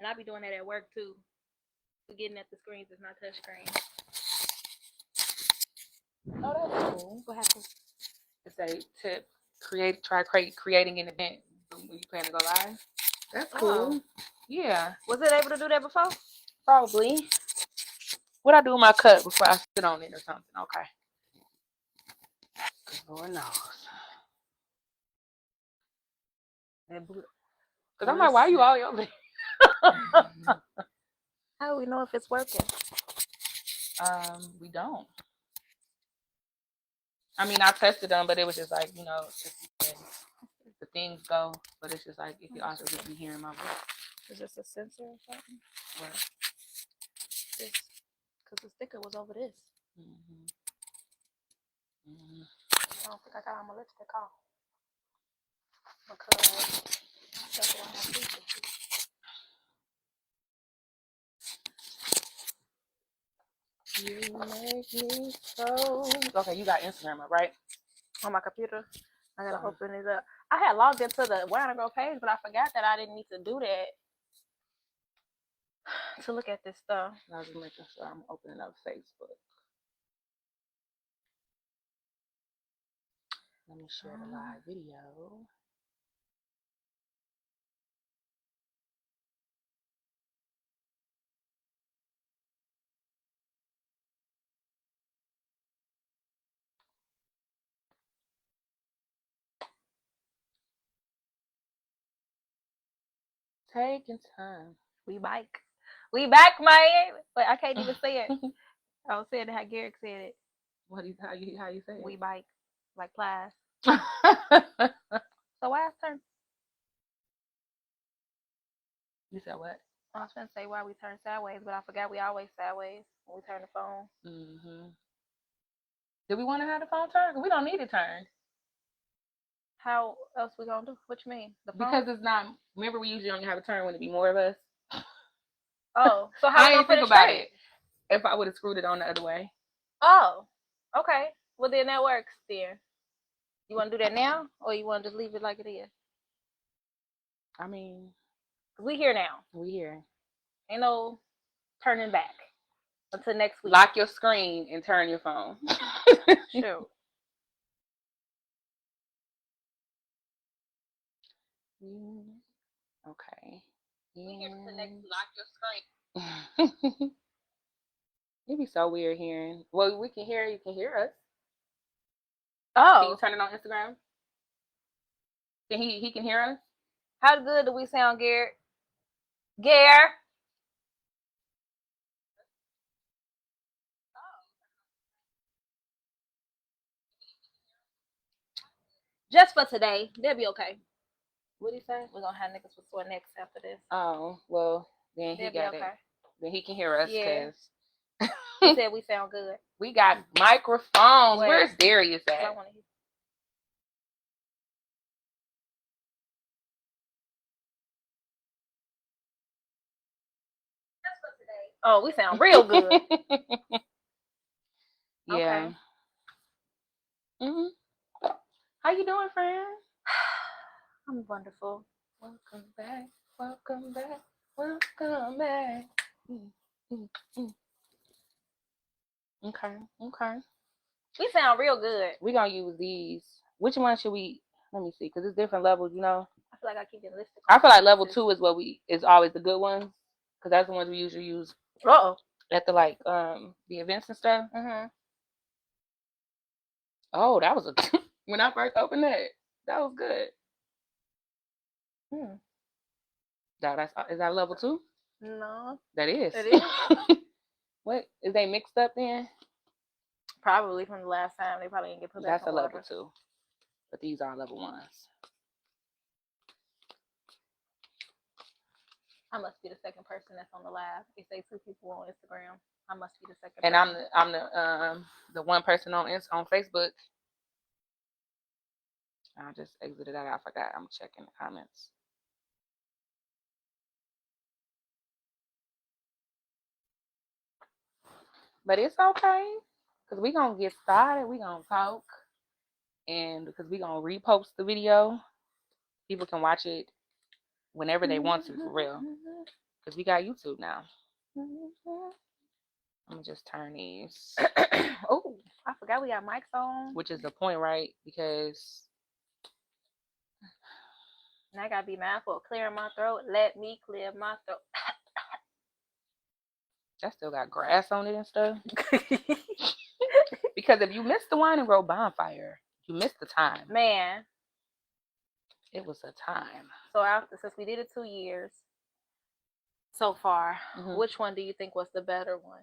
And I be doing that at work too. Getting at the screens is not touch screen. Oh, that's cool. What happened? It's a tip. Creating an event when you plan to go live. That's cool. Yeah. Was it able to do that before? Probably. What I do with my cup before I sit on it or something? Okay. Lord knows. Because I'm like, why are you all over there? How do we know if it's working? We don't. I mean, I tested them, but it was just like, you know, the things go, but it's just like if you also just be hearing my voice. Is this a sensor or something? What? This, because the sticker was over this. I don't think I got my lipstick off. Because that's what I have to do. You make me so... Okay, you got Instagram up, right? On my computer. I gotta open it up. I had logged into the Wine&Grow page, but I forgot that I didn't need to do that to look at this stuff. I was just making sure I'm opening up Facebook. Let me share the live video. Taking time. We back, man. But I can't even say it. I was saying it how Garrick said it. How you say it? We bike like plies. So why is turn? You said what? I was trying to say why we turn sideways, but I forgot we always sideways when we turn the phone. Do we want to have the phone turned? We don't need it turned. How else we gonna do? What you mean? The phone? Because it's not. Remember, we usually only have a turn when it be more of us. Oh, so how I didn't think about it. If I would have screwed it on the other way. Oh, okay. Well, then that works. Then you want to do that now, or you want to just leave it like it is? I mean, we here now. We here. Ain't no turning back until next week. Lock your screen and turn your phone. Sure. Okay. We here for the next. Lock your screen. It'd be so weird hearing. Well, we can hear. You can hear us. Oh. Can you turn it on Instagram? Can he can hear us? How good do we sound, Garrett? Gare. Just for today. They'll be okay. What did he say? We're gonna have niggas with sore necks after this. Oh, well, then he got it. Then he can hear us. Yeah. He said we sound good. We got microphones. Where's Darius at? I want to hear. Just for today. Oh, we sound real good. Yeah. Okay. How you doing, friend? I'm wonderful. Welcome back. Welcome back. Welcome back. Okay. We sound real good. We're going to use these. Which one should we... Let me see, because it's different levels, you know? I feel like I keep getting listed. I feel like level 2 is always the good ones, because that's the ones we usually use at the, the events and stuff. Oh, that was when I first opened that was good. Is that level 2? No. That is. It is. What? Is they mixed up then? Probably from the last time. They probably didn't get put back. That's a level 2. But these are level 1s. I must be the second person that's on the live. They say 2 people on Instagram. I must be the second. And person. I'm the one person on Facebook. I just exited that. I forgot. I'm checking the comments. But it's okay, because we're going to get started. We're going to talk. And because we're going to repost the video, people can watch it whenever they want to, for real. because we got YouTube now. Mm-hmm. I'm gonna just turn these, Oh, I forgot we got mics on. which is the point, right? Because And I gotta be mindful of clearing my throat. Let me clear my throat. that still got grass on it and stuff. Because if you missed the Wine and Grow bonfire, you missed the time. Man. It was a time. So since we did it 2 years so far, which one do you think was the better one?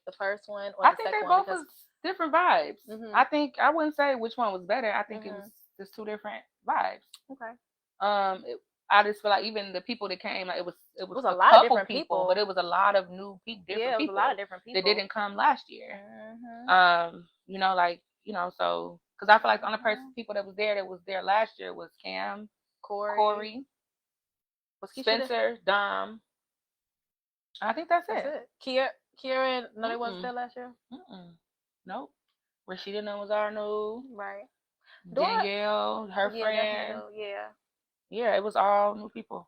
The first one or the second one? I think they both was different vibes. I wouldn't say which one was better. I think it was just two different vibes. Okay. I just feel like even the people that came, like it was a lot of different people, but it was a lot of new people, different people. A lot of different people that didn't come last year. You know, like so because I feel like the only people that was there last year was Cam, Corey, Spencer, Dom. I think that's it. Kieran, no, they wasn't there last year. Nope. Rashida Nazar new. Right. Danielle, her friend. Yeah, it was all new people,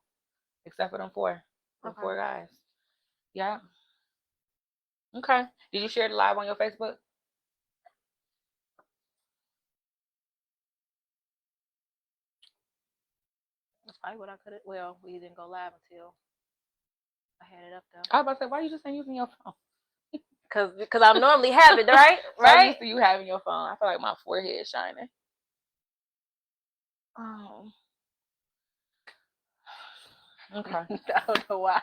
except for them four guys. Yeah. Okay. Did you share the live on your Facebook? That's probably what I could have. Well, we didn't go live until I had it up though. I was about to say, why you just ain't using your phone? Because I normally have it, right? I'm used to you having your phone. I feel like my forehead is shining. Oh. Okay. I don't know why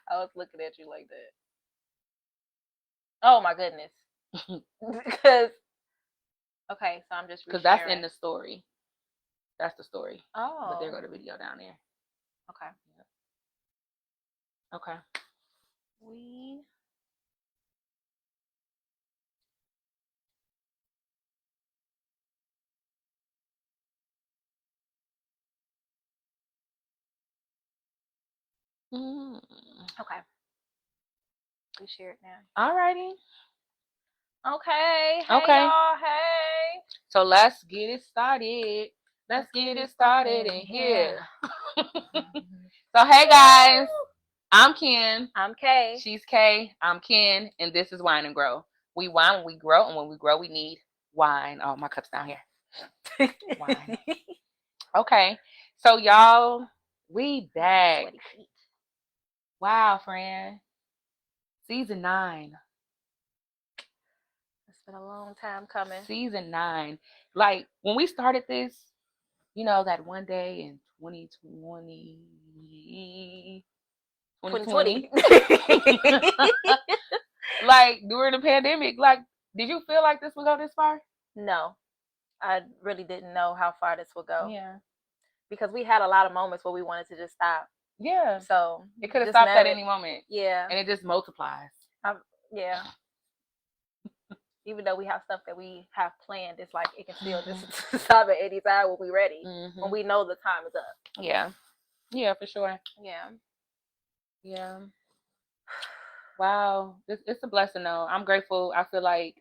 I was looking at you like that. Oh my goodness. Because okay, so I'm just because that's in the story. That's the story. Oh. But there go the video down there. Okay. Yeah. Okay. We. Okay. We share it now. Alrighty. Okay. Hey y'all. Hey. So let's get it started. Let's get it started in here. So hey guys, I'm Ken. I'm Kay. She's Kay. I'm Ken, and this is Wine and Grow. We wine when we grow, and when we grow, we need wine. Oh, my cup's down here. Wine. Okay, so y'all, we back. Wow, friend. Season 9. It's been a long time coming. Season 9. Like when we started this, you know, that one day in 2020. 2020. Like during the pandemic, like, did you feel like this would go this far? No, I really didn't know how far this would go. Yeah, because we had a lot of moments where we wanted to just stop. Yeah, so it could have stopped at any moment. Yeah, and it just multiplies. Yeah. Even though we have stuff that we have planned, it's like it can still just stop at any time when we're ready, when we know the time is up. Yeah, for sure. Yeah. Wow, it's a blessing though. I'm grateful. I feel like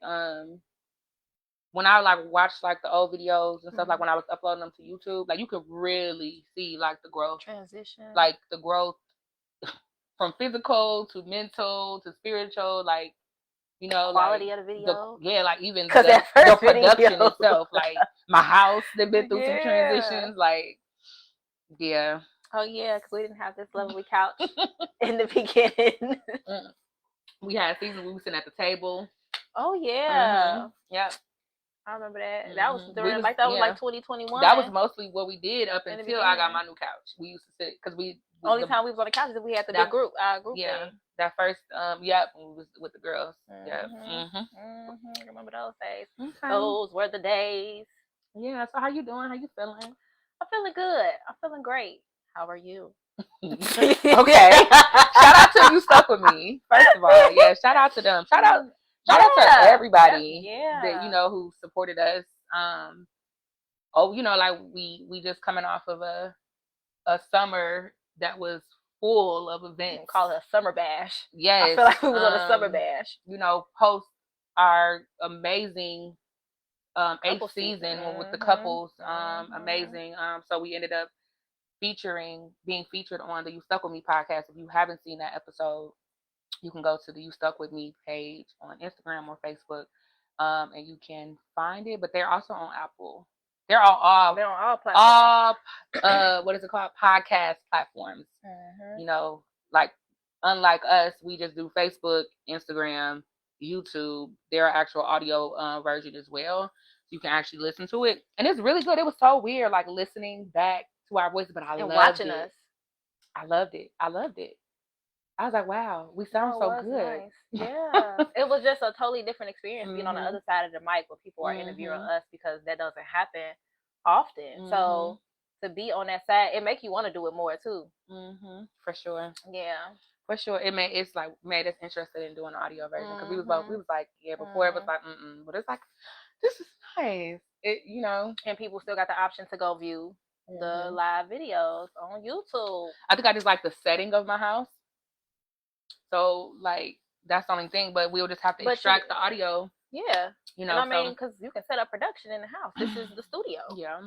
when I like watched like the old videos and stuff, like when I was uploading them to YouTube, like you could really see like the growth transition, like the growth from physical to mental to spiritual, like, you know, quality like of the video. Like even the production itself, like my house that been through some transitions, like Oh yeah, because we didn't have this lovely couch in the beginning. We had seasons we were sitting at the table. Oh yeah. Yep. I remember that. That was during that was like 2021. That was mostly what we did up until I got my new couch. We used to sit because only time we was on the couch is if we had the big group. Group thing. That first when we was with the girls. I remember those days. Okay. Those were the days. Yeah. So how you doing? How you feeling? I'm feeling good. I'm feeling great. How are you? Okay. Shout out to you stuck with me. First of all, yeah. Shout out to them. Shout out to everybody that you know who supported us. You know, like we just coming off of a summer that was full of events. Call it a summer bash. Yes. I feel like we was on a summer bash. You know, post our amazing 8th season with the couples. Amazing. So we ended up being featured on the You Stuck With Me podcast. If you haven't seen that episode, you can go to the You Stuck With Me page on Instagram or Facebook, and you can find it. But they're also on Apple. They're on all platforms. What is it called? Podcast platforms. Mm-hmm. You know, like unlike us, we just do Facebook, Instagram, YouTube. There are actual audio version as well. You can actually listen to it, and it's really good. It was so weird, like listening back to our voices, but I loved watching it. us. I loved it. I was like, wow, we sound so good. Nice. Yeah. It was just a totally different experience being on the other side of the mic when people are interviewing us, because that doesn't happen often. So to be on that side, it makes you want to do it more too. For sure. Yeah. For sure. It made us interested in doing the audio version, because we was like, yeah, before it was like, but it's like, this is nice. It, you know. And people still got the option to go view the live videos on YouTube. I think I just like the setting of my house. So, like, that's the only thing. But we'll just have to extract the audio. Yeah. You know, and I mean, because you can set up production in the house. This is the studio. Yeah.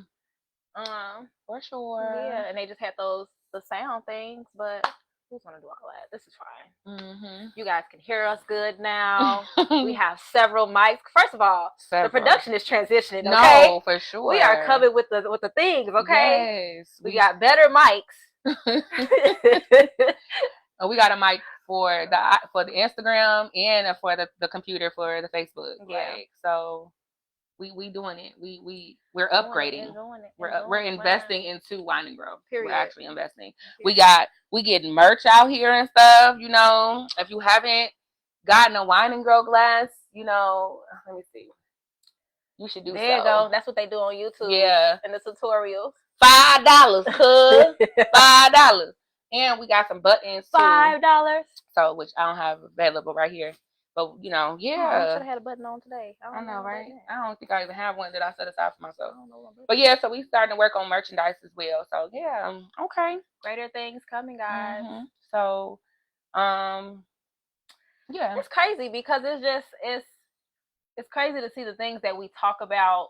For sure. Yeah, and they just had the sound things, but who's gonna do all that? This is fine. You guys can hear us good now. We have several mics. First of all, the production is transitioning. Okay, no, for sure. We are covered with the things. Okay, yes, we got better mics. We got a mic for the Instagram and for the computer for the Facebook. Yeah. Like, so we doing it. We're upgrading. We're investing into Wine&Grow. Period. We're actually investing. Period. We getting merch out here and stuff. You know, if you haven't gotten a Wine&Grow glass, you know, let me see. You should do. There you go. That's what they do on YouTube. Yeah. In the tutorials. $5, cuz. $5. And we got some buttons too. $5. So, which I don't have available right here. But, you know, yeah. I should have had a button on today. I know, right? I don't think I even have one that I set aside for myself. But yeah, so we starting to work on merchandise as well. So yeah, okay. Greater things coming, guys. So, yeah. It's crazy because it's crazy to see the things that we talk about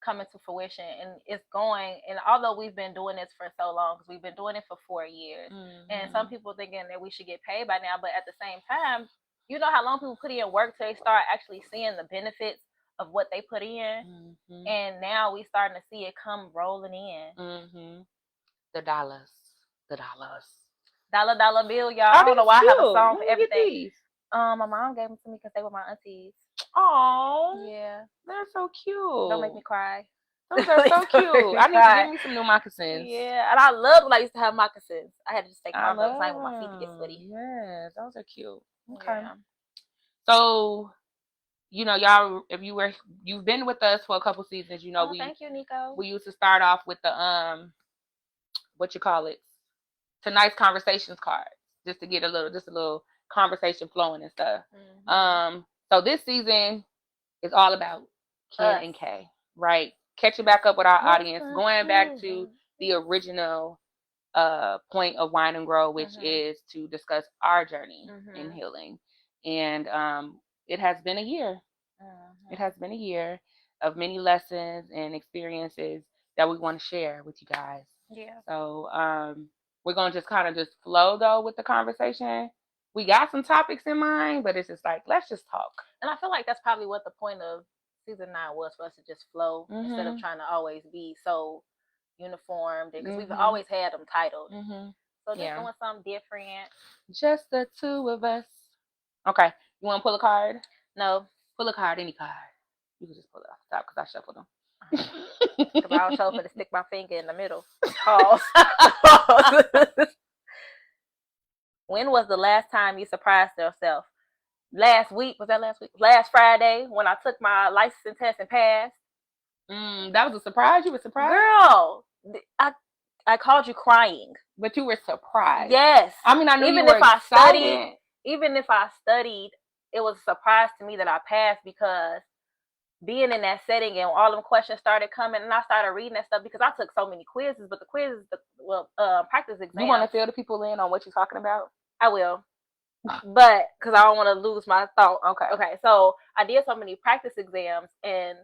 coming to fruition, and it's going. And although we've been doing this for so long, because we've been doing it for 4 years, and some people thinking that we should get paid by now, but at the same time, you know how long people put in work till they start actually seeing the benefits of what they put in, and now we starting to see it come rolling in. The dollars, dollar bill, y'all. I don't know why I have a song for everything. My mom gave them to me because they were my aunties. Oh, yeah, they're so cute. Don't make me cry. Those are so cute. I need to get me some new moccasins. Yeah, and I loved when I used to have moccasins. I had to just take them outside with my feet to get sweaty. Yes, those are cute. Okay. Yeah. So, you know, y'all, if you've been with us for a couple seasons, you know, thank you, Nico. We used to start off with the what you call it, tonight's conversations card, just to get a little conversation flowing and stuff. So this season is all about Ken and Kay, right? Catching back up with our audience, going back to the original point of Wine&Grow, which is to discuss our journey in healing. And it has been a year. It has been a year of many lessons and experiences that we want to share with you guys. Yeah. So we're going to just kind of flow, though, with the conversation. We got some topics in mind, but it's just like, let's just talk. And I feel like that's probably what the point of season 9 was, for us to just flow instead of trying to always be so uniformed, because we've always had them titled. So just doing something different. Just the two of us. Okay. You want to pull a card? No. Pull a card, any card. You can just pull it off the top because I shuffled them. Because I was hoping to stick my finger in the middle. Pause. When was the last time you surprised yourself? Last week. Was that last week? Last Friday when I took my licensing test and passed. That was a surprise? You were surprised? Girl, I called you crying. But you were surprised. Yes. I mean, I knew you were excited. Even if I studied, it was a surprise to me that I passed, because being in that setting and all them questions started coming, and I started reading that stuff, because I took so many quizzes, but the quizzes, practice exams. You want to fill the people in on what you're talking about? I will. But, because I don't want to lose my thought. Okay. So, I did so many practice exams, and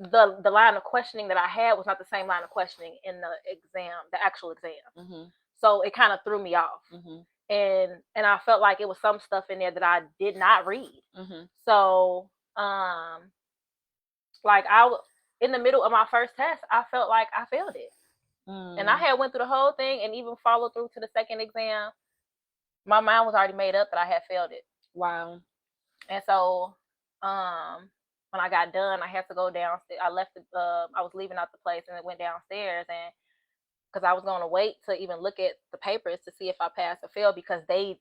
the line of questioning that I had was not the same line of questioning in the actual exam. Mm-hmm. So it kind of threw me off. Mm-hmm. And I felt like it was some stuff in there that I did not read. Mm-hmm. So like in the middle of my first test, I felt like I failed it. And I had went through the whole thing and even followed through to the second exam. My mind was already made up that I had failed it. Wow. And so when I got done, I had to go downstairs. I was leaving out the place and I went downstairs, and because I was going to wait to even look at the papers to see if I passed or failed, because I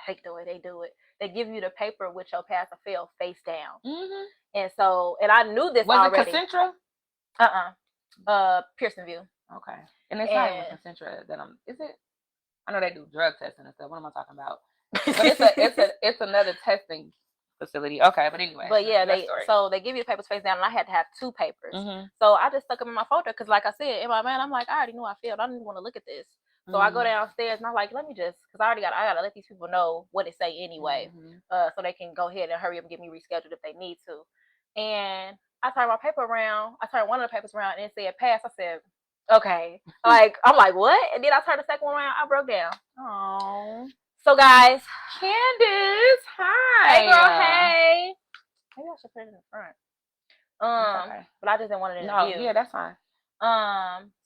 hate the way they do it. They give you the paper with your pass or fail face down. Mm-hmm. And I knew this was already. Was it Concentra? Pearson VUE. Okay. And it's not even Concentra that is it? I know they do drug testing and stuff. What am I talking about? But it's another testing facility. Okay, but anyway. But yeah, they give you the papers face down, and I had to have 2 papers. Mm-hmm. So I just stuck them in my folder because, like I said, in my mind, I'm like, I already knew I failed. I didn't want to look at this. So I go downstairs and I'm like, let me just, because I gotta let these people know what it say anyway, so they can go ahead and hurry up and get me rescheduled if they need to. And I turned my paper around. I turned one of the papers around and it said pass. I said, okay. I'm like, what? And then I turned the second one around. I broke down. Oh. So guys, Candace, hi. Hey girl, hey. Maybe I should put it in the front. Okay. But I just didn't want it in the view. Yeah, that's fine.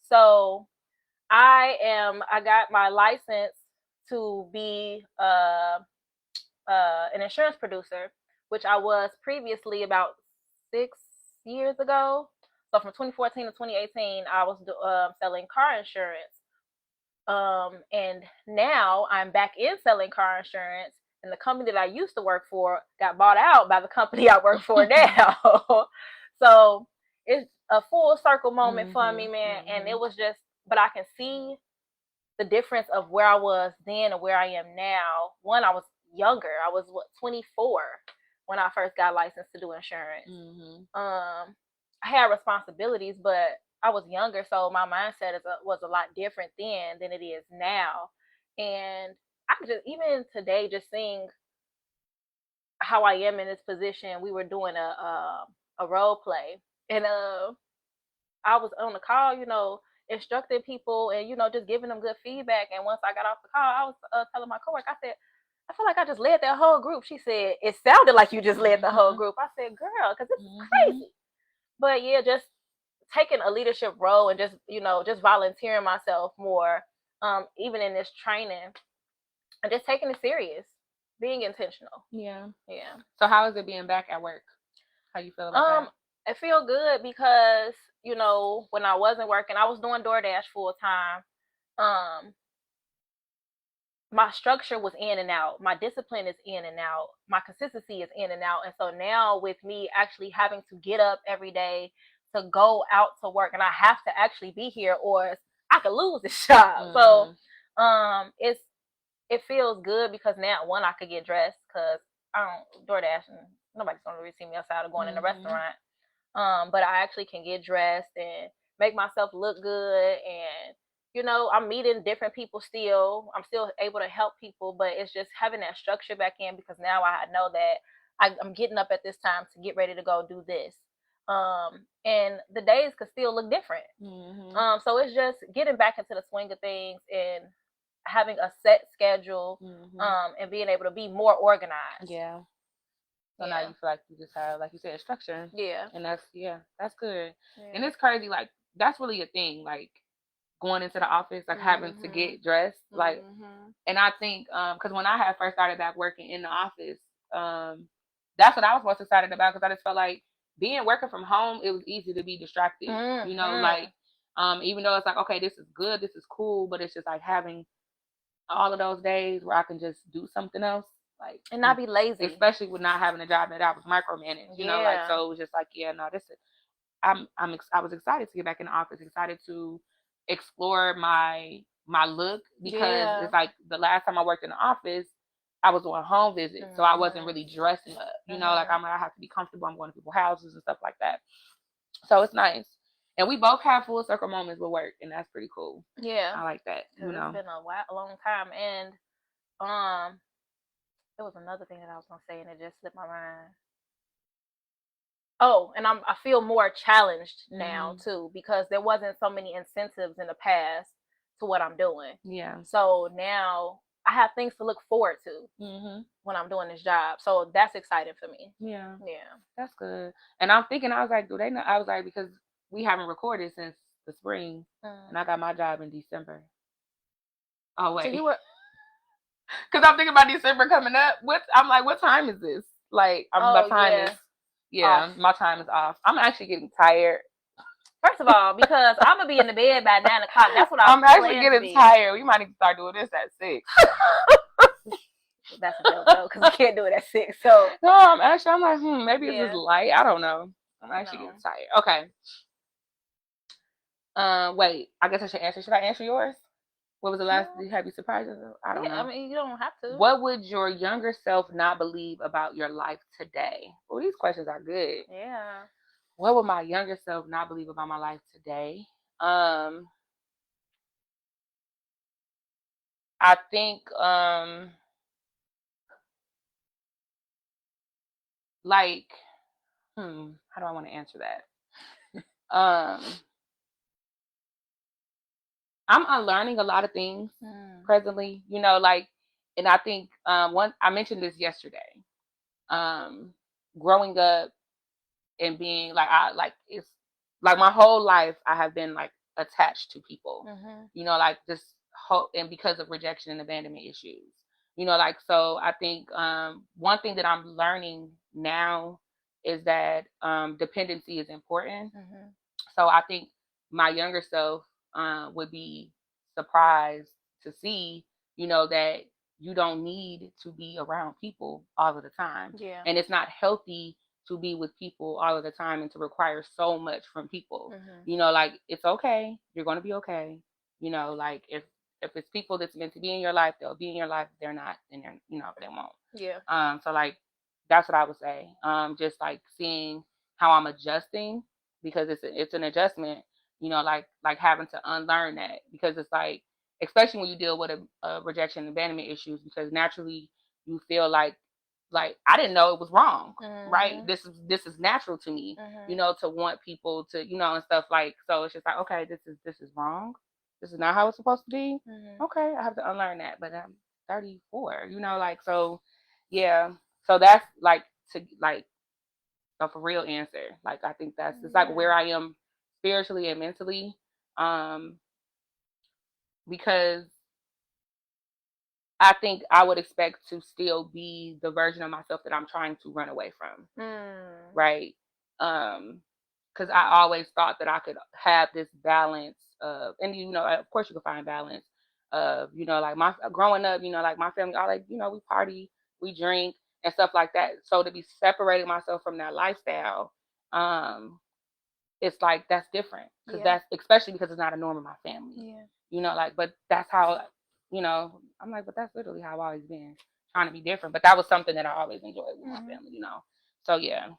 So I got my license to be an insurance producer, which I was previously about 6 years ago. So from 2014 to 2018, I was selling car insurance. And now I'm back in selling car insurance, and the company that I used to work for got bought out by the company I work for now. So it's a full circle moment for me, man. And it was just, but I can see the difference of where I was then and where I am now. One, I was younger. I was 24 when I first got licensed to do insurance. I had responsibilities, but I was younger, so my mindset was a lot different then than it is now. And I just, even today, just seeing how I am in this position, we were doing a role play, and I was on the call, instructing people and just giving them good feedback. And once I got off the call, I was telling my coworker, I said, I feel like I just led that whole group. She said, it sounded like you just led the whole group. I said, girl, because it's crazy. But yeah, just taking a leadership role and just volunteering myself more, even in this training, and just taking it serious, being intentional. Yeah. Yeah. So how is it being back at work? How you feel about that? I feel good because, when I wasn't working, I was doing DoorDash full time. My structure was in and out. My discipline is in and out. My consistency is in and out. And so now with me actually having to get up every day to go out to work, and I have to actually be here or I could lose this job. So it feels good because now, one, I could get dressed because I don't DoorDash and nobody's going to really see me outside or going in a restaurant. But I actually can get dressed and make myself look good, and I'm meeting different people still. I'm still able to help people, but it's just having that structure back in, because now I know that I'm getting up at this time to get ready to go do this. And the days could still look different. So it's just getting back into the swing of things and having a set schedule, and being able to be more organized. Yeah. So now you feel like you just have, like you said, structure. Yeah. And that's good. Yeah. And it's crazy. Like, that's really a thing. Like, going into the office, like having to get dressed. Like, and I think, because when I had first started back working in the office, that's what I was most excited about, because I just felt like working from home, it was easy to be distracted. Like, even though it's like, okay, this is good, this is cool, but it's just like having all of those days where I can just do something else. Like, and not be lazy, especially with not having a job that I was micromanaged, like, so it was just like, I was excited to get back in the office, excited to explore my look, because it's like the last time I worked in the office, I was doing home visits, so I wasn't really dressing up, like I have to be comfortable. I'm going to people's houses and stuff like that, so it's nice. And we both have full circle moments with work, and that's pretty cool. Yeah, I like that. It's been a long time, and there was another thing that I was gonna say, and it just slipped my mind. Oh, and I feel more challenged now too, because there wasn't so many incentives in the past to what I'm doing. Yeah. So now I have things to look forward to when I'm doing this job. So that's exciting for me. Yeah. Yeah. That's good. And I'm thinking, I was like, do they know? I was like, because we haven't recorded since the spring, and I got my job in December. Oh wait. So you were. Because I'm thinking about December coming up. I'm like, what time is this? Like, my time is. Yeah, off. My time is off. I'm actually getting tired. First of all, because I'm gonna be in the bed by 9 o'clock. That's what I'm actually getting tired. We might need to start doing this at 6. That's a joke though, because we can't do it at 6. So no, I'm like, maybe it's just light. I don't know. I'm actually getting tired. Okay. Wait. I guess I should answer. Should I answer yours? What was the last? Have you surprised yourself? I don't know. I mean, you don't have to. What would your younger self not believe about your life today? Well, these questions are good. Yeah. What would my younger self not believe about my life today? I think like how do I want to answer that? I'm unlearning a lot of things presently, you know, like, and I think I mentioned this yesterday. Growing up and being like, it's like my whole life I have been like attached to people, you know, like just and because of rejection and abandonment issues, you know, like, so I think one thing that I'm learning now is that dependency is important. So I think my younger self would be surprised to see, you know, that you don't need to be around people all of the time. Yeah. And it's not healthy to be with people all of the time and to require so much from people. You know, like, it's okay. You're going to be okay. You know, like, if it's people that's meant to be in your life, they'll be in your life. If they're not, then they're, you know, they won't. Yeah. So like, that's what I would say. Just like seeing how I'm adjusting, because it's an adjustment, you know, like having to unlearn that, because it's like, especially when you deal with a rejection and abandonment issues, because naturally you feel like I didn't know it was wrong, right? This is natural to me, you know, to want people to, you know, and stuff, like, so it's just like, okay, this is wrong. This is not how it's supposed to be. Okay, I have to unlearn that, but I'm 34, you know, like, so yeah. So that's like, to like a for real answer. Like, I think that's it's like where I am spiritually and mentally, because I think I would expect to still be the version of myself that I'm trying to run away from, right? Because I always thought that I could have this balance of, and you know, of course you can find balance of, you know, like, my growing up, you know, like, my family, all, like, you know, we party, we drink and stuff like that. So to be separating myself from that lifestyle, it's like, that's different, because that's, especially because it's not a norm in my family, you know, like, but that's how, you know, I'm like, but that's literally how I've always been, trying to be different. But that was something that I always enjoyed with my family, you know. So yeah,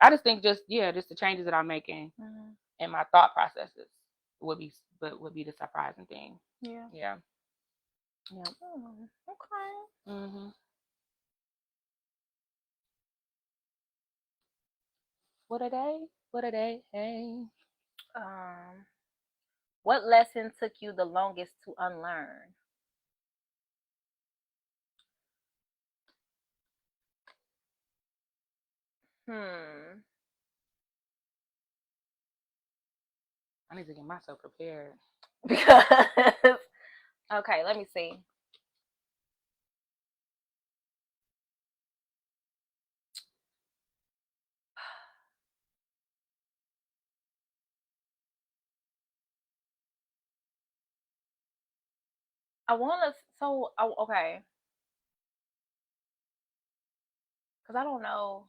I just think just the changes that I'm making and my thought processes would be the surprising thing. Yeah. Oh, okay. What a day. Hey. What lesson took you the longest to unlearn? I need to get myself prepared. Because okay, let me see. I want to. So okay, because I don't know.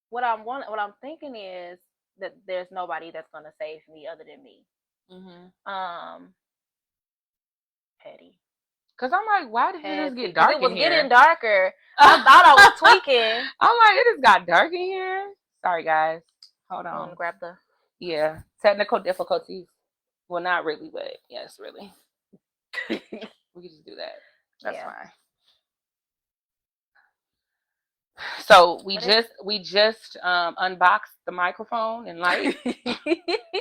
What I'm thinking is that there's nobody that's gonna save me other than me. Petty. Cause I'm like, why did it just get dark in here? It was getting darker. I thought I was tweaking. I'm like, it just got dark in here. Sorry, guys. Hold on. I'm gonna grab the. Technical difficulties. Well, not really, but yes, really. We can just do that. That's fine. So we just unboxed the microphone and light.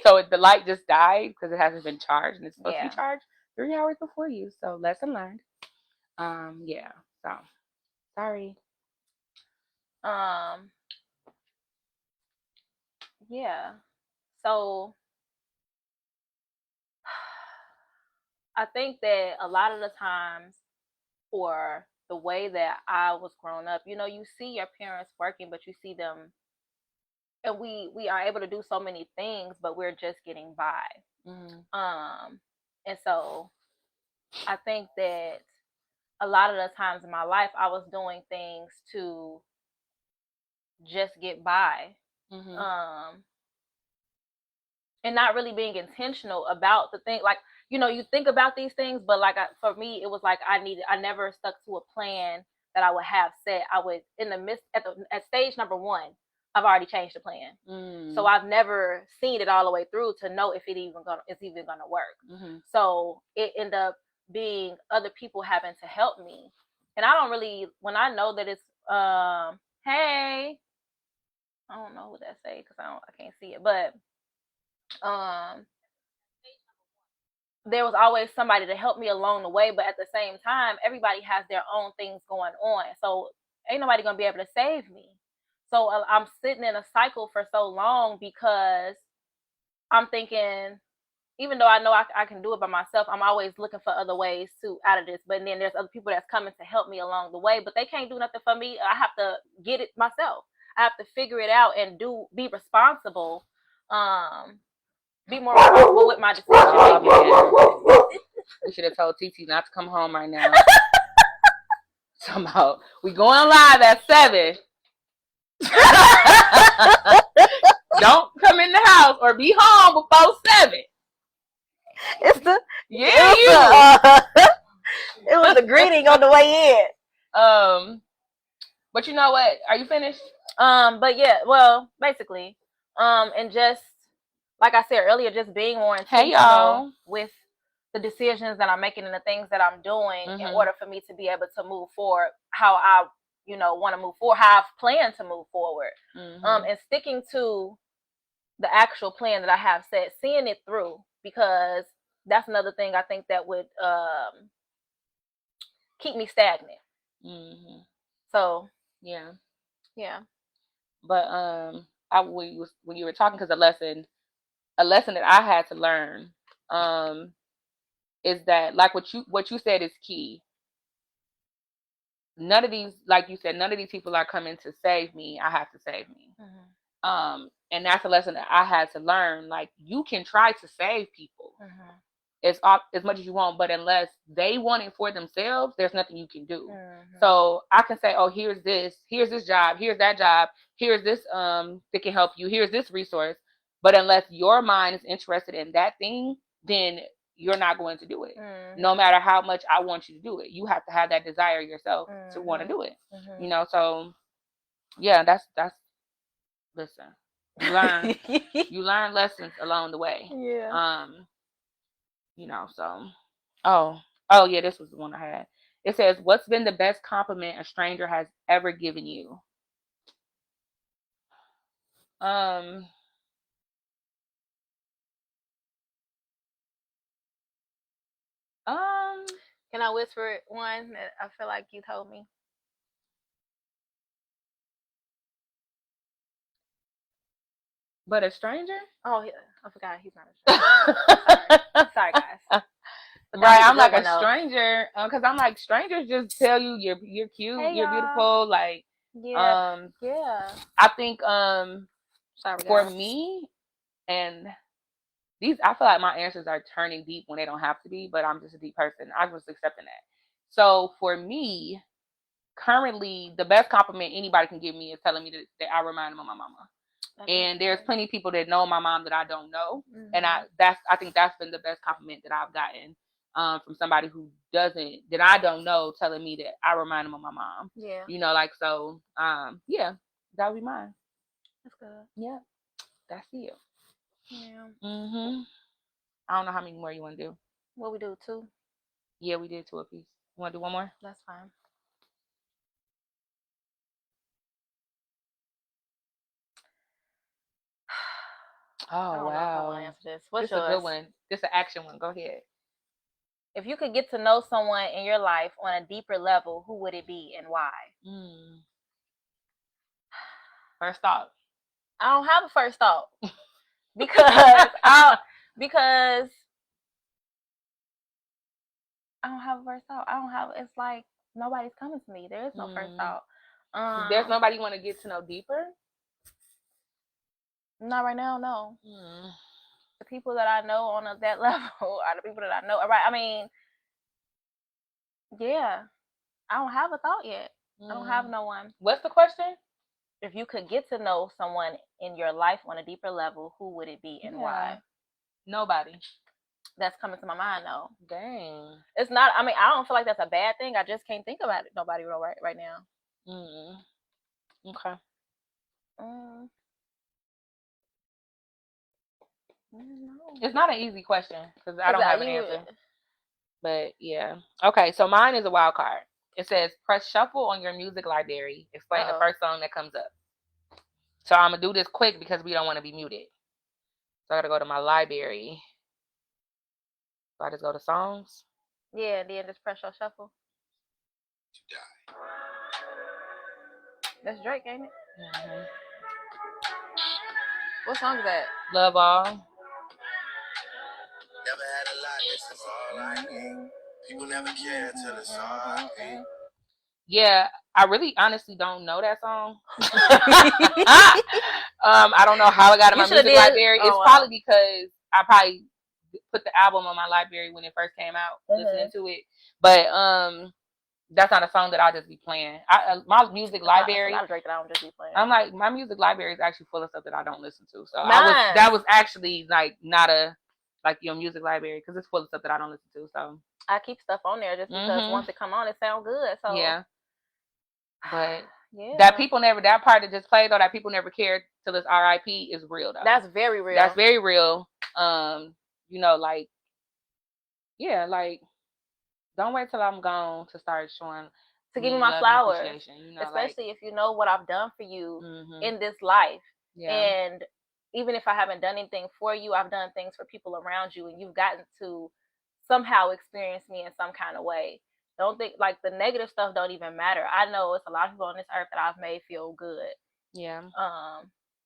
So the light just died because it hasn't been charged, and it's supposed to be charged 3 hours before you. So lesson learned. Yeah. So sorry. Yeah. So I think that a lot of the times, for the way that I was growing up, you know, you see your parents working, but you see them, and we are able to do so many things, but we're just getting by. And so I think that a lot of the times in my life, I was doing things to just get by. And not really being intentional about the thing. Like, you know, you think about these things, but like for me, it was like I never stuck to a plan that I would have set. I would, in the midst, at stage number 1, I've already changed the plan. So I've never seen it all the way through to know if it's even gonna work. So it ended up being other people having to help me. And I don't really, when I know that it's, hey, I don't know what that say because I can't see it, but there was always somebody to help me along the way, but at the same time, everybody has their own things going on, so ain't nobody gonna be able to save me. So I'm sitting in a cycle for so long because I'm thinking, even though I know I can do it by myself, I'm always looking for other ways to out of this. But then there's other people that's coming to help me along the way, but they can't do nothing for me. I have to get it myself. I have to figure it out and be responsible. Be more responsible with my decision making. We should have told TT not to come home right now. Somehow we going live at 7. Don't come in the house or be home before 7. It's the it was the greeting on the way in. But you know what? Are you finished? But yeah, well, basically, and just like I said earlier, just being more intentional with the decisions that I'm making and the things that I'm doing in order for me to be able to move forward how I, want to move forward, how I've planned to move forward. And sticking to the actual plan that I have set, seeing it through, because that's another thing I think that would keep me stagnant. So yeah. But when you were talking, because a lesson that I had to learn is that, like what you said is key. None of these, like you said, none of these people are coming to save me. I have to save me. And that's a lesson that I had to learn. Like, you can try to save people as much as you want, but unless they want it for themselves, there's nothing you can do. So I can say, oh, here's this job, here's that job, here's this that can help you, here's this resource. But unless your mind is interested in that thing, then you're not going to do it. No matter how much I want you to do it, you have to have that desire yourself to want to do it. So yeah, that's listen. You learn lessons along the way. Yeah. So oh yeah, this was the one I had. It says, what's been the best compliment a stranger has ever given you? Can I whisper one that I feel like you told me? But a stranger? Oh, yeah. I forgot he's not a stranger. Sorry guys. Right, I'm like a stranger, because I'm like, strangers just tell you you're cute, hey, you're beautiful, like yeah. I think for me, and these, I feel like my answers are turning deep when they don't have to be, but I'm just a deep person. I'm just accepting that. So for me, currently, the best compliment anybody can give me is telling me that I remind them of my mama. And there's plenty of people that know my mom that I don't know, and I think that's been the best compliment that I've gotten from somebody that I don't know, telling me that I remind them of my mom. Yeah. So yeah, that would be mine. That's good. Yeah, that's it. Yeah. I don't know how many more you want to do. What we do 2? Yeah, we did 2 apiece. You want to do one more? That's fine. Oh, wow. Know if I want to answer this. What's this yours? This is a good one. This is an action one. Go ahead. If you could get to know someone in your life on a deeper level, who would it be and why? First thought. I don't have a first thought because I don't have a first thought. It's like nobody's coming to me. There is no first thought. There's nobody you want to get to know deeper? Not right now, no. The people that I know on that level are the people that I know. Right? I mean, yeah. I don't have a thought yet. I don't have no one. What's the question? If you could get to know someone in your life on a deeper level, who would it be and why? Nobody. That's coming to my mind though. Dang. It's not. I mean, I don't feel like that's a bad thing. I just can't think about it. Nobody right now. Okay. It's not an easy question because I don't have an answer. But yeah. Okay, so mine is a wild card. It says press shuffle on your music library. Explain the first song that comes up. So I'm gonna do this quick because we don't want to be muted. So I gotta go to my library. So I just go to songs. Yeah, then just press your shuffle. That's Drake, ain't it? What song is that? Love All. Never had a lot, this is all I need. People never care until it's all I need. Yeah, I really honestly don't know that song. I don't know how I got in my music library. It's probably because I probably put the album on my library when it first came out, listening to it. But that's not a song that I'll just be playing. My music library. I'm like, my music library is actually full of stuff that I don't listen to. So that was actually like not a like your music library because it's full of stuff that I don't listen to. So I keep stuff on there just because once it come on, it sounds good. So yeah. But that part that just played though, that people never cared till it's R.I.P. is real though. That's very real. That's very real. You know, like, yeah, like, don't wait till I'm gone to start showing to give me my flowers. You know, especially if you know what I've done for you in this life. Yeah. And even if I haven't done anything for you, I've done things for people around you, and you've gotten to somehow experience me in some kind of way. Don't think like the negative stuff don't even matter. I know it's a lot of people on this earth that I've made feel good. Yeah.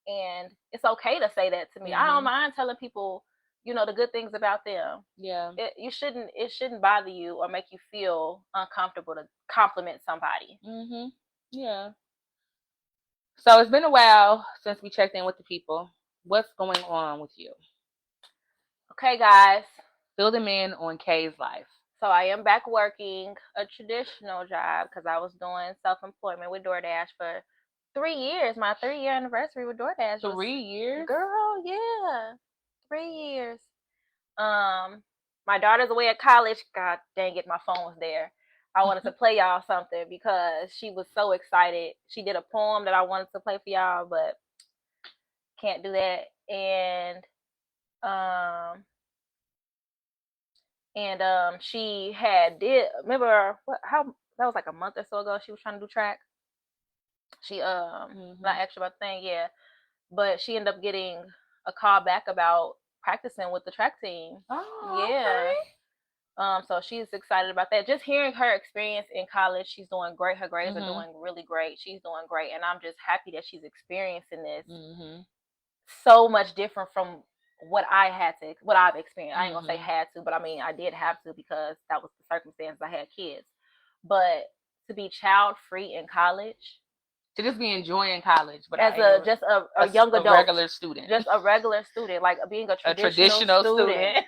And it's okay to say that to me. I don't mind telling people, you know, the good things about them. Yeah. It shouldn't bother you or make you feel uncomfortable to compliment somebody. Yeah. So it's been a while since we checked in with the people. What's going on with you? Okay, guys. Fill them in on Kay's life. So I am back working a traditional job because I was doing self-employment with DoorDash for 3 years. My 3-year anniversary with DoorDash. 3 years? Girl, yeah. 3 years. My daughter's away at college. God dang it, my phone was there. I wanted to play y'all something because she was so excited. She did a poem that I wanted to play for y'all, but can't do that. And she remember how that was like a month or so ago. She was trying to do track. She not extra about the thing, yeah. But she ended up getting a call back about practicing with the track team. Oh, yeah. Okay. So she's excited about that. Just hearing her experience in college, she's doing great. Her grades are doing really great. She's doing great, and I'm just happy that she's experiencing this. So much different from what I've experienced. I ain't gonna say had to, but I mean I did have to because that was the circumstance. I had kids, but to be child free in college, to just be enjoying college, but as a young adult, regular student, just a regular student, like being a traditional student.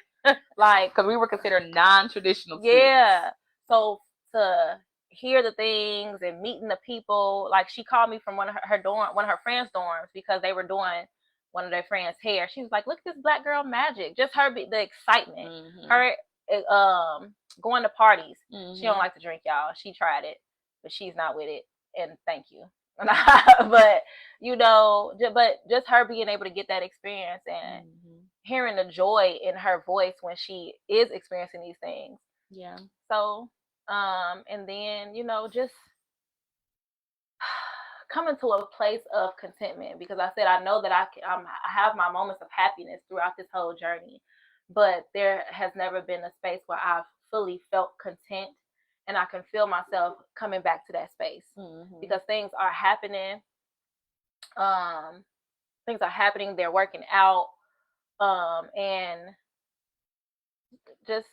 Like, because we were considered non-traditional students. Yeah. So to hear the things and meeting the people, like she called me from one of her friends' dorms because they were doing one of their friends' hair. She was like, "Look at this black girl magic." Just the excitement. Her going to parties. She don't like to drink, y'all. She tried it, but she's not with it. And thank you. But you know, but just her being able to get that experience and hearing the joy in her voice when she is experiencing these things. Yeah. So, and then, you know, just coming to a place of contentment, because I said I know that I have my moments of happiness throughout this whole journey, but there has never been a space where I've fully felt content, and I can feel myself coming back to that space, because things are happening. Um, things are happening. They're working out, and just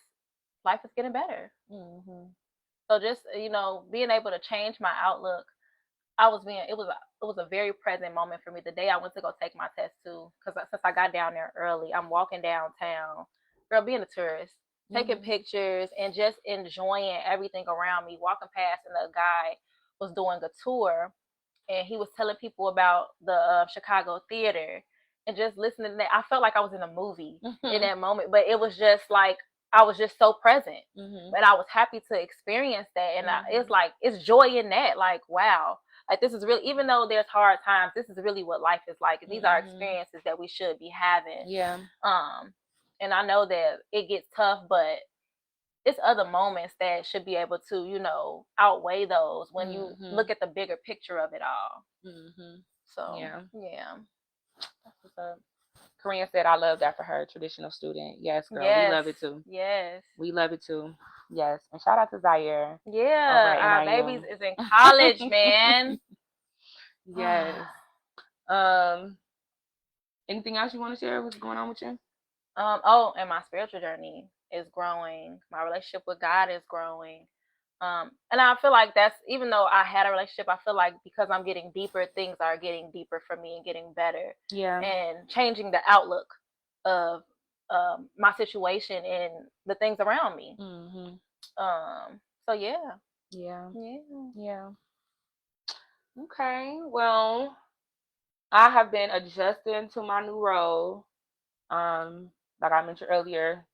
life is getting better. So just, you know, being able to change my outlook, it was a very present moment for me the day I went to go take my test too, because since I got down there early, I'm walking downtown, girl, being a tourist, taking pictures and just enjoying everything around me, walking past, and the guy was doing a tour, and he was telling people about the Chicago theater, and just listening to that, I felt like I was in a movie in that moment. But it was just like I was just so present, and I was happy to experience that. And it's like it's joy in that. Like, wow, like this is really, even though there's hard times, this is really what life is like, and these are experiences that we should be having. Yeah. And I know that it gets tough, but it's other moments that should be able to, you know, outweigh those when you look at the bigger picture of it all. So yeah. That's what's up. Korean said, I love that for her, traditional student. Yes, girl. Yes. We love it too. Yes. We love it too. Yes. And shout out to Zaire. Yeah. Our babies is in college, man. Yes. Anything else you want to share? What's going on with you? And my spiritual journey is growing. My relationship with God is growing. And I feel like that's, even though I had a relationship, I feel like because I'm getting deeper, things are getting deeper for me and getting better. Yeah. And changing the outlook of my situation and the things around me. So yeah. Yeah. Okay. Well, I have been adjusting to my new role. Like I mentioned earlier,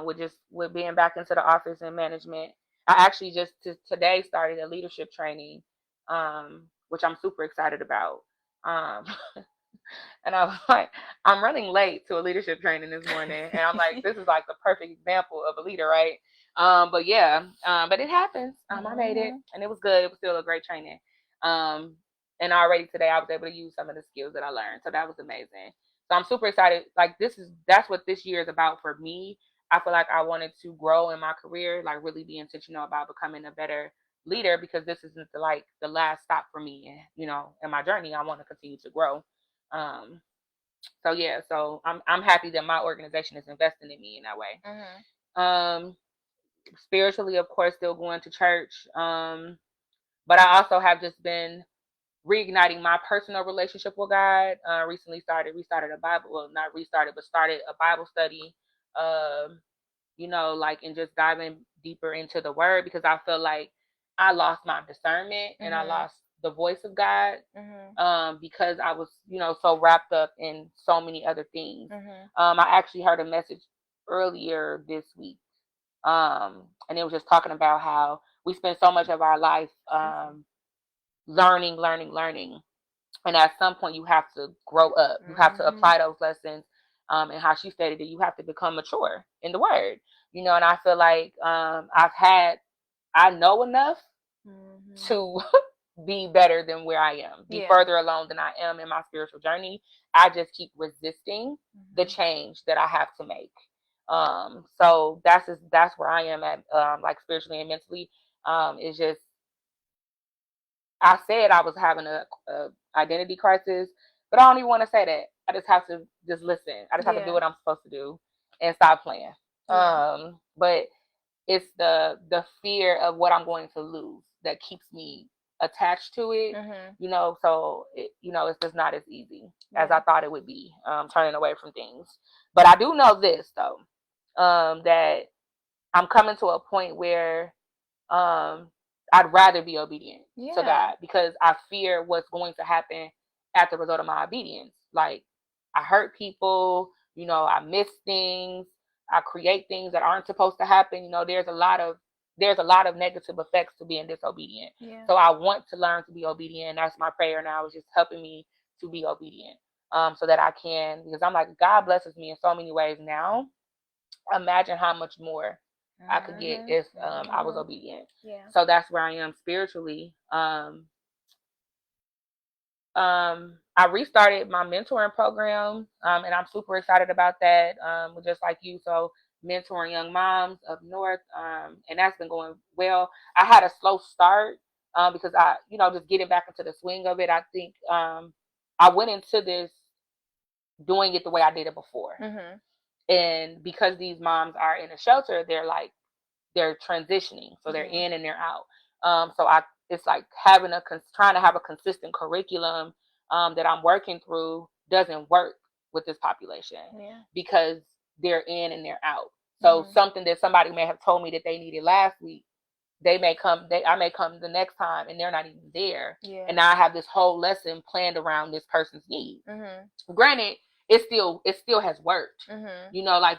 with being back into the office and management. I actually just today started a leadership training, which I'm super excited about. Um, and I was like, I'm running late to a leadership training this morning, and I'm like, this is like the perfect example of a leader, right? But yeah, but it happens. I made it, and it was good. It was still a great training. And already today I was able to use some of the skills that I learned, so that was amazing. So I'm super excited. Like that's what this year is about for me. I feel like I wanted to grow in my career, like really be intentional about becoming a better leader, because this isn't the last stop for me, in my journey. I want to continue to grow. So yeah, so I'm happy that my organization is investing in me in that way. Spiritually, of course, still going to church. But I also have just been reigniting my personal relationship with God. Recently restarted a Bible, well, not restarted, but started a Bible study. And just diving deeper into the Word, because I feel like I lost my discernment and I lost the voice of God, because I was, so wrapped up in so many other things. I actually heard a message earlier this week, and it was just talking about how we spend so much of our life learning, and at some point you have to grow up. You have to apply those lessons, and how she stated it, you have to become mature in the Word. And I feel like I know enough to be better than where I am, be further along than I am in my spiritual journey. I just keep resisting the change that I have to make. So that's where I am at, like spiritually and mentally. It's just, I said I was having a identity crisis, but I don't even want to say that. I just have to just listen. I just have to do what I'm supposed to do and stop playing. But it's the fear of what I'm going to lose that keeps me attached to it. So it's just not as easy as I thought it would be, turning away from things. But I do know this though, that I'm coming to a point where I'd rather be obedient to God, because I fear what's going to happen as a result of my obedience. Like, I hurt people, I miss things, I create things that aren't supposed to happen. There's a lot of negative effects to being disobedient. So I want to learn to be obedient. That's my prayer now, is just helping me to be obedient, so that I can, because I'm like, God blesses me in so many ways now. Imagine how much more I could get if I was obedient. Yeah. So that's where I am spiritually. I restarted my mentoring program, and I'm super excited about that. Just like you, so mentoring young moms up north, and that's been going well. I had a slow start because I, just getting back into the swing of it. I think I went into this doing it the way I did it before, and because these moms are in a shelter, they're transitioning, so they're in and they're out. So it's like trying to have a consistent curriculum that I'm working through doesn't work with this population because they're in and they're out. So something that somebody may have told me that they needed last week, I may come the next time and they're not even there. Yeah. And now I have this whole lesson planned around this person's need. Granted, it still has worked,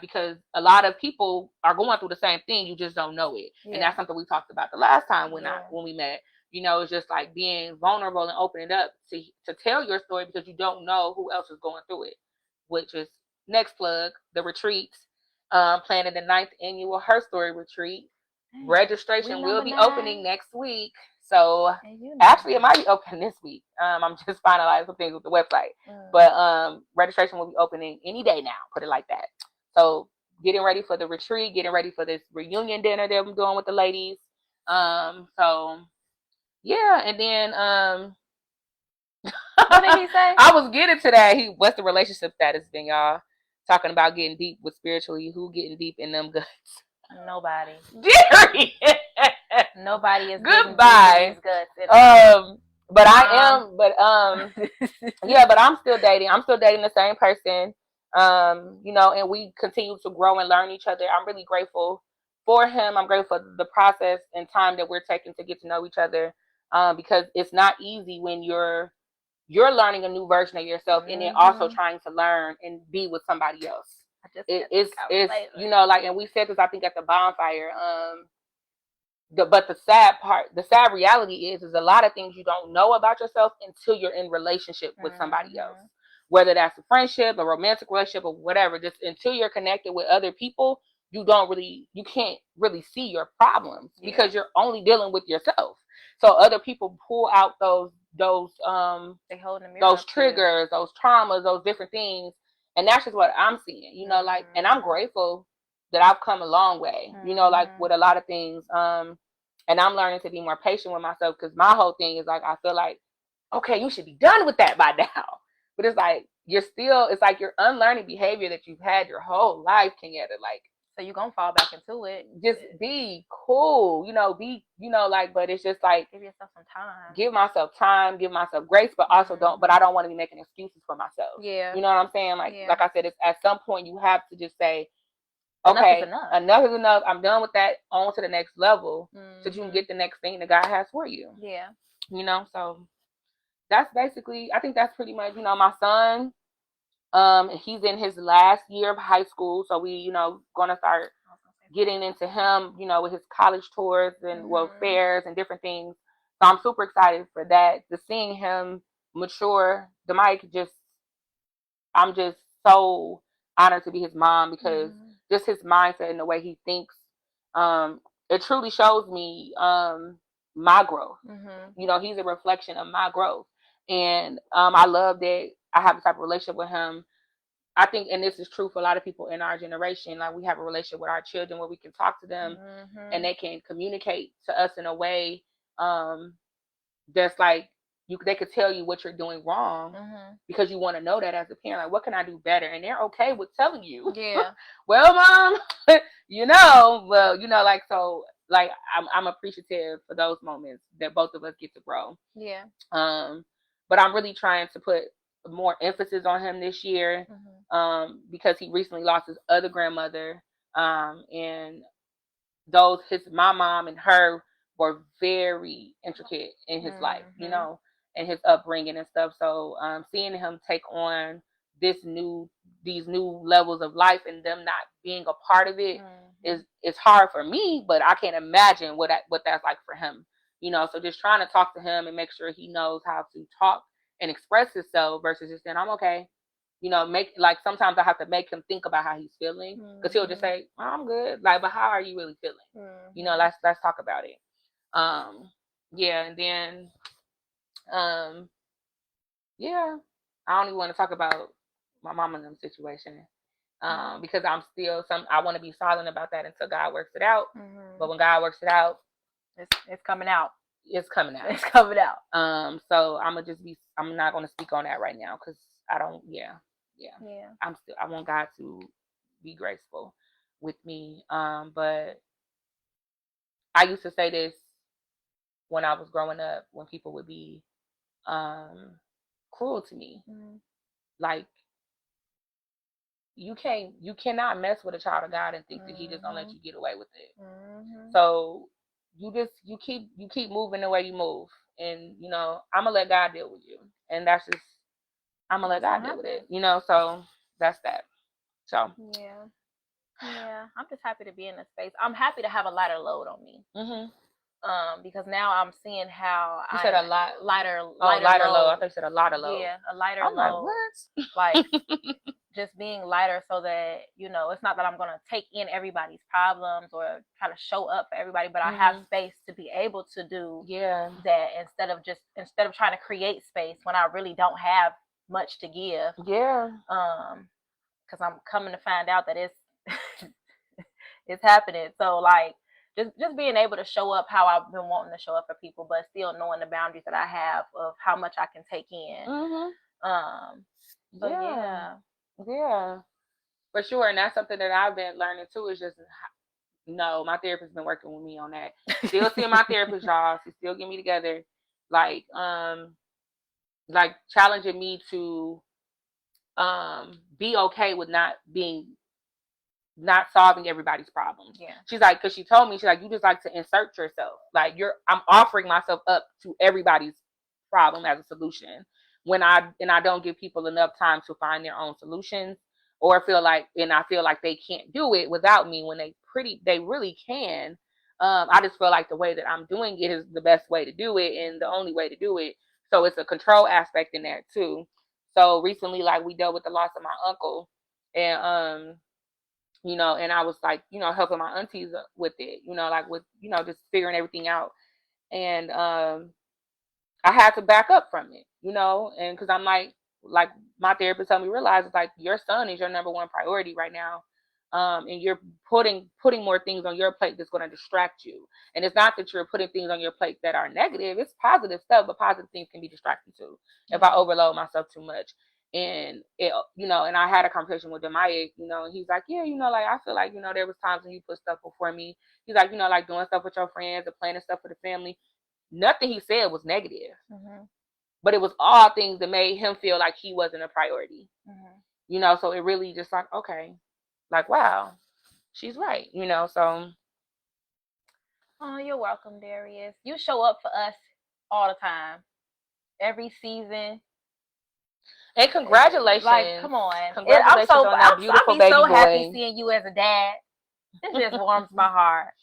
because a lot of people are going through the same thing. You just don't know it. Yeah. And that's something we talked about the last time when we met. It's just like being vulnerable and opening up to tell your story because you don't know who else is going through it, which is next plug, the retreats, planning the 9th annual Her Story retreat. Registration will be opening next week. So actually it might be open this week. I'm just finalizing some things with the website. But registration will be opening any day now, put it like that. So getting ready for the retreat, getting ready for this reunion dinner that I'm doing with the ladies. So yeah, and then what did he say? I was getting to that. What's the relationship status been, y'all? Talking about getting deep with spiritually. Who getting deep in them guts? Nobody. Jerry. Nobody is goodbye. But I am. But yeah. But I'm still dating. I'm still dating the same person. And we continue to grow and learn each other. I'm really grateful for him. I'm grateful for the process and time that we're taking to get to know each other. Because it's not easy when you're learning a new version of yourself and then also trying to learn and be with somebody else. It's and we said this I think at the bonfire. But the sad reality is a lot of things you don't know about yourself until you're in relationship with somebody else. Whether that's a friendship, a romantic relationship, or whatever, just until you're connected with other people, you can't really see your problems because you're only dealing with yourself. So other people pull out those triggers, those traumas, those different things. And that's just what I'm seeing, and I'm grateful that I've come a long way, with a lot of things. And I'm learning to be more patient with myself because my whole thing is I feel like, okay, you should be done with that by now. But it's like, you're unlearning behavior that you've had your whole life, Kenyatta. So you're going to fall back into it. Just be cool, but it's just like, give yourself some time. Give myself time, give myself grace, but also I don't want to be making excuses for myself. Yeah. You know what I'm saying? Like I said, it's at some point you have to just say, okay, enough is enough. I'm done with that. On to the next level so you can get the next thing that God has for you. Yeah. So that's basically, I think that's pretty much, my son, he's in his last year of high school. So we, going to start getting into him, with his college tours and fairs and different things. So I'm super excited for that. To seeing him mature, I'm just so honored to be his mom because just his mindset and the way he thinks, it truly shows me my growth. He's a reflection of my growth. And I love that I have the type of relationship with him. I think, and this is true for a lot of people in our generation, like we have a relationship with our children where we can talk to them and they can communicate to us in a way that's like, they could tell you what you're doing wrong because you want to know that as a parent. Like, what can I do better? And they're okay with telling you. Yeah. Well, mom, so I'm appreciative for those moments that both of us get to grow. Yeah. But I'm really trying to put more emphasis on him this year because he recently lost his other grandmother. And my mom and her were very intricate in his life, and his upbringing and stuff. So seeing him take on these new levels of life and them not being a part of it is hard for me, but I can't imagine what that's like for him. So just trying to talk to him and make sure he knows how to talk and express himself versus just saying, I'm okay. sometimes I have to make him think about how he's feeling, because he'll just say, oh, I'm good. Like, but how are you really feeling? Let's talk about it. Yeah. And then, yeah, I don't even want to talk about my mom and them situation. Because I'm still I want to be silent about that until God works it out. But when God works it out, it's coming out. It's coming out. It's coming out. So I'm not gonna speak on that right now, because I don't. Yeah. I want God to be graceful with me. But I used to say this when I was growing up, when people would be cruel to me, like, you cannot mess with a child of God and think that He just gonna let you get away with it. So you keep moving the way you move, and I'm gonna let God deal with you, and that's just I'm gonna let God deal with it. So that's that. So yeah, I'm just happy to be in this space. I'm happy to have a lighter load on me. Because now I'm seeing how you said a lighter load. I thought you said a lot of load. Yeah, a lighter I'm load. Like, what? Like just being lighter, so that it's not that I'm gonna take in everybody's problems or try to show up for everybody, but I have space to be able to do that, instead of trying to create space when I really don't have much to give. Because I'm coming to find out that it's it's happening. So like just being able to show up how I've been wanting to show up for people, but still knowing the boundaries that I have of how much I can take in. Yeah, for sure. And that's something that I've been learning too, is just my therapist's been working with me on that. Still seeing my therapist, y'all. She's still getting me together, like challenging me to be okay with not solving everybody's problems. She's like, because she told me, she's like, you just like to insert yourself. Like, I'm offering myself up to everybody's problem as a solution, when I don't give people enough time to find their own solutions, or I feel like they can't do it without me, when they really can. I just feel like the way that I'm doing it is the best way to do it, and the only way to do it. So it's a control aspect in there too. So recently, like, we dealt with the loss of my uncle, and and I was like, helping my aunties with it, like with, just figuring everything out. And I had to back up from it, and because I'm like my therapist helped me realize, it's like, your son is your number one priority right now. And you're putting more things on your plate that's going to distract you. And it's not that you're putting things on your plate that are negative. It's positive stuff, but positive things can be distracting too, if I overload myself too much. And it, and I had a conversation with Demaya, and he's like, yeah, like, I feel like, there was times when you put stuff before me. He's like, like doing stuff with your friends and planning stuff for the family. Nothing he said was negative, but it was all things that made him feel like he wasn't a priority. So it really just like, okay, like, wow, she's right, so. Oh, you're welcome, Darius. You show up for us all the time, every season. And congratulations. Like, come on. Congratulations on that beautiful baby boy. I'm so happy seeing you as a dad. It just warms my heart.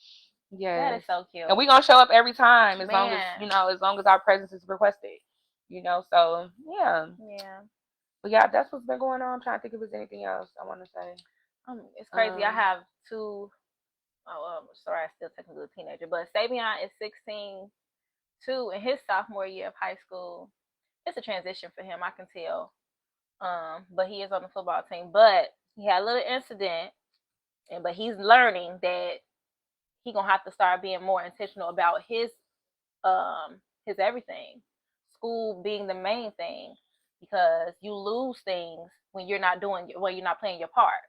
Yeah, that is so cute. And we're gonna show up every time, as long as our presence is requested. So yeah. But yeah, that's what's been going on. I'm trying to think if there's anything else I want to say. It's crazy. I have two. Sorry, I still technically a teenager, but Savion is 16 too, in his sophomore year of high school. It's a transition for him, I can tell. But he is on the football team. But he had a little incident, but he's learning that he gonna have to start being more intentional about his everything. School being the main thing, because you lose things when you're not playing your part.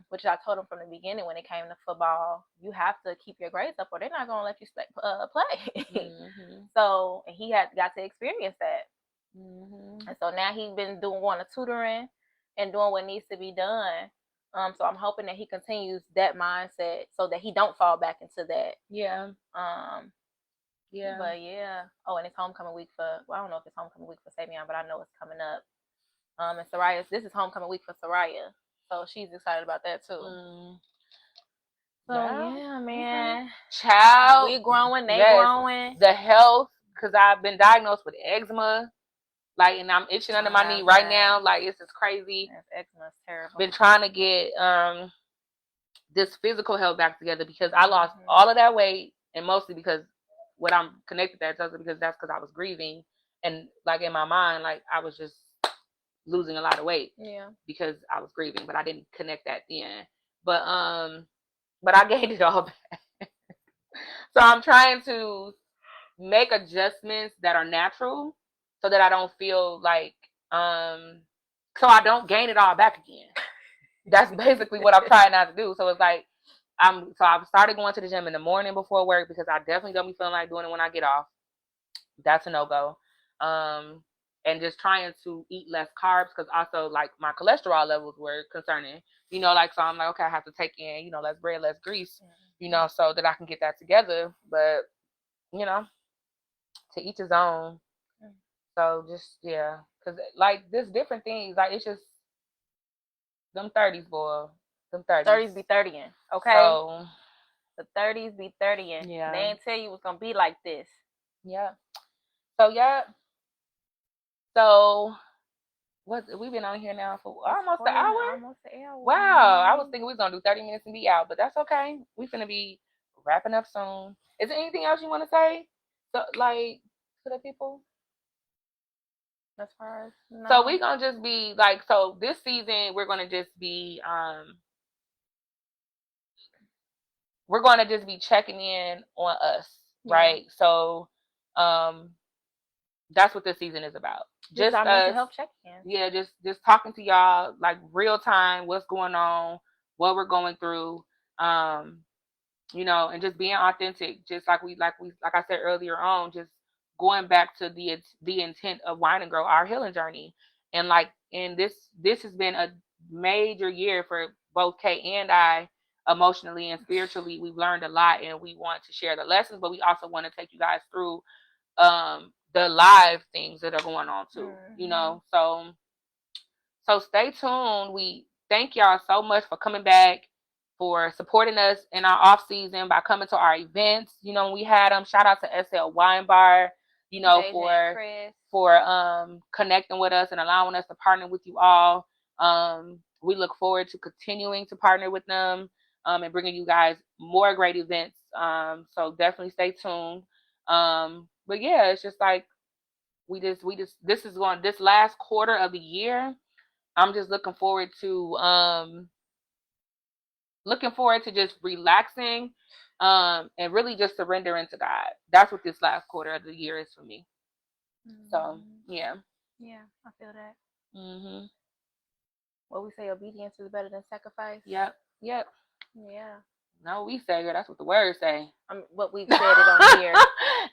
Which I told him from the beginning, when it came to football, you have to keep your grades up, or they're not gonna let you play. So he got to experience that. And so now he's been going to tutoring and doing what needs to be done. So I'm hoping that he continues that mindset, so that he don't fall back into that. But yeah. Oh, and it's homecoming week I don't know if it's homecoming week for Savion, but I know it's coming up. And this is homecoming week for Soraya, so she's excited about that too. So yeah, man. Child, we're growing, growing. The health, because I've been diagnosed with eczema. Like, and I'm itching under my knee right now. Like, it's just crazy. Eczema's terrible. Been trying to get this physical health back together because I lost all of that weight, and mostly because what I'm connected that to, because that's because I was grieving, and like in my mind, like I was just losing a lot of weight. Yeah. Because I was grieving, but I didn't connect that then. But I gained it all back. So I'm trying to make adjustments that are natural so that I don't feel like so I don't gain it all back again. That's basically what I'm trying not to do. So it's like I've started going to the gym in the morning before work because I definitely don't be feeling like doing it when I get off. That's a no-go. And just trying to eat less carbs because also like my cholesterol levels were concerning, like, so I'm like, okay, I have to take in, less bread, less grease, so that I can get that together. But, to each his own. So just, yeah, because like there's different things. Like it's just them 30s, boy. Them 30s. 30s be 30ing, okay? So the 30s be 30ing. Yeah. They ain't tell you it's going to be like this. Yeah. So, yeah. So, we've been on here now for almost an hour? Almost an hour. Wow. I was thinking we was going to do 30 minutes and be out, but that's okay. We finna be wrapping up soon. Is there anything else you want to say? So, like, to the people? As far as, no. So, we're going to just be, like, so this season, we're going to just be, checking in on us, right? So, that's what this season is about. Just our mental health check-in. Yeah, just talking to y'all like real time, what's going on, what we're going through, and just being authentic, just like I said earlier on, just going back to the intent of Wine&Grow, our healing journey, and this has been a major year for both Kay and I, emotionally and spiritually. We've learned a lot, and we want to share the lessons, but we also want to take you guys through the live things that are going on too, so stay tuned. We thank y'all so much for coming back, for supporting us in our off season by coming to our events. We had them. Shout out to SL Wine Bar, for connecting with us and allowing us to partner with you all. We look forward to continuing to partner with them and bringing you guys more great events. So definitely stay tuned. But yeah, it's just like this last quarter of the year, I'm just looking forward to just relaxing and really just surrendering to God. That's what this last quarter of the year is for me. So yeah, I feel that. Mhm. What we say, obedience is better than sacrifice. Yep. Yeah. No, we say, girl, that's what the words say. What we've said it on here.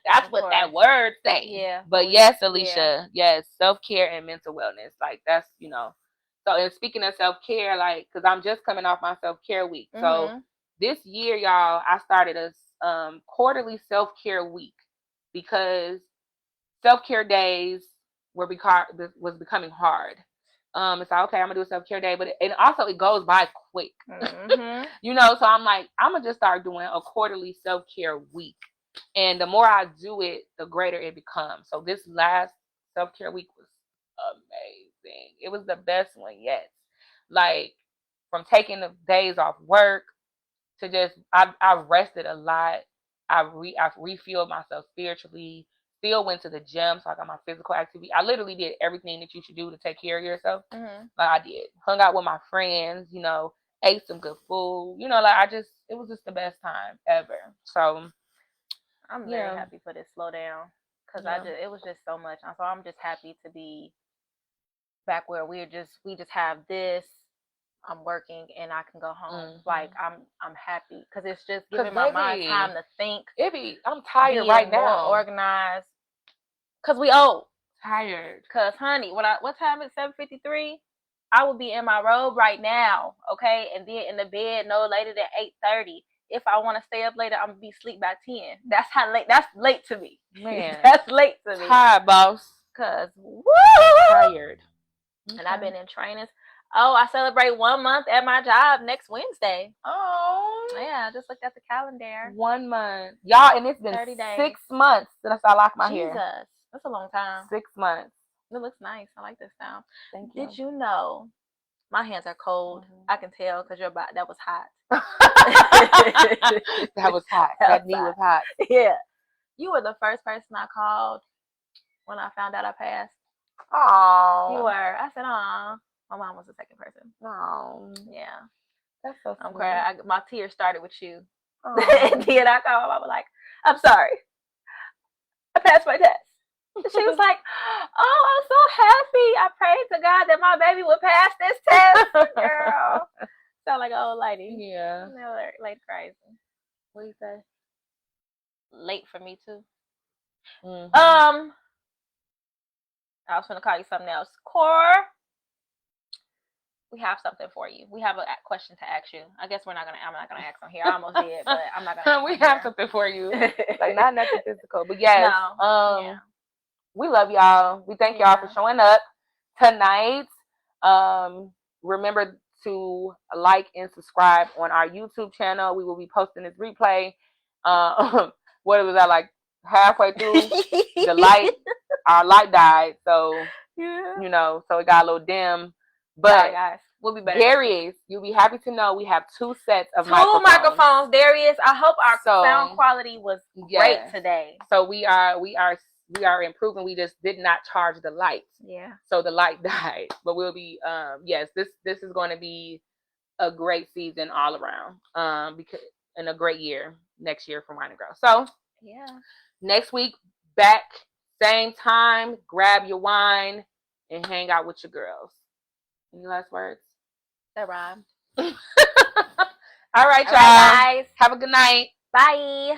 That's what that word say. Yeah. But yes, Alicia, yes, self-care and mental wellness. Like that's, So, and speaking of self-care, like, because I'm just coming off my self-care week. So this year, y'all, I started a quarterly self-care week because self-care days was becoming hard. It's like, okay, I'm gonna do a self-care day, and also it goes by quick. So I'm like, I'm gonna just start doing a quarterly self-care week, and the more I do it, the greater it becomes. So this last self-care week was amazing. It was the best one yet. Like, from taking the days off work to just, I rested a lot. I've refueled myself spiritually. Still went to the gym, so I got my physical activity. I literally did everything that you should do to take care of yourself. Like I did. Hung out with my friends, ate some good food. It was just the best time ever. So I'm very happy for this slowdown because it was just so much. So I'm just happy to be back where we just have this. I'm working and I can go home. Like I'm happy because it's just giving my mind time to think. I'm tired right now. More organized. Cause we old. Tired. Cause honey, what time is 7:53? I will be in my robe right now, okay, and then in the bed no later than 8:30. If I want to stay up later, I'm gonna be asleep by 10. That's how late. That's late to me. Man, that's late to me. Tired, boss. Cause woo, tired. Okay. And I've been in trainings. Oh, I celebrate 1 month at my job next Wednesday. Oh. Yeah, I just looked at the calendar. 1 month. Y'all, and it's been 6 months since I locked my hair. Jesus. That's a long time. 6 months. It looks nice. I like this sound. Thank you. Did you know? My hands are cold. I can tell because that was hot. That was hot. That knee was hot. Yeah. You were the first person I called when I found out I passed. Oh. You were. I said, aw. My mom was the second person. Oh. Yeah. That's so sweet. I'm crying. My tears started with you. And then I called my mom like, I'm sorry. I passed my test. She was like, oh, I'm so happy. I prayed to God that my baby would pass this test. Girl. Sound like an old lady. Yeah. Late crazy. What do you say? Late for me too. Mm-hmm. I was going to call you something else. Core, we have something for you. We have a question to ask you. I guess I'm not gonna ask on here. I almost did, but I'm not gonna. We have something for you. Like not nothing physical, but yes. No. We love y'all. We thank y'all for showing up tonight. Remember to like and subscribe on our YouTube channel. We will be posting this replay. What was that, like halfway through? Our light died, so you know, so it got a little dim. But guys, we'll be better. Darius, you'll be happy to know we have 2 sets of microphones. Darius, I hope our sound quality was great today. So we are improving. We just did not charge the light. Yeah. So the light died. But we'll be yes, this is going to be a great season all around. Because and a great year next year for Wine&Grow. So yeah. Next week back, same time, grab your wine and hang out with your girls. Any last words? That rhymed. All right, y'all. Guys. Have a good night. Bye.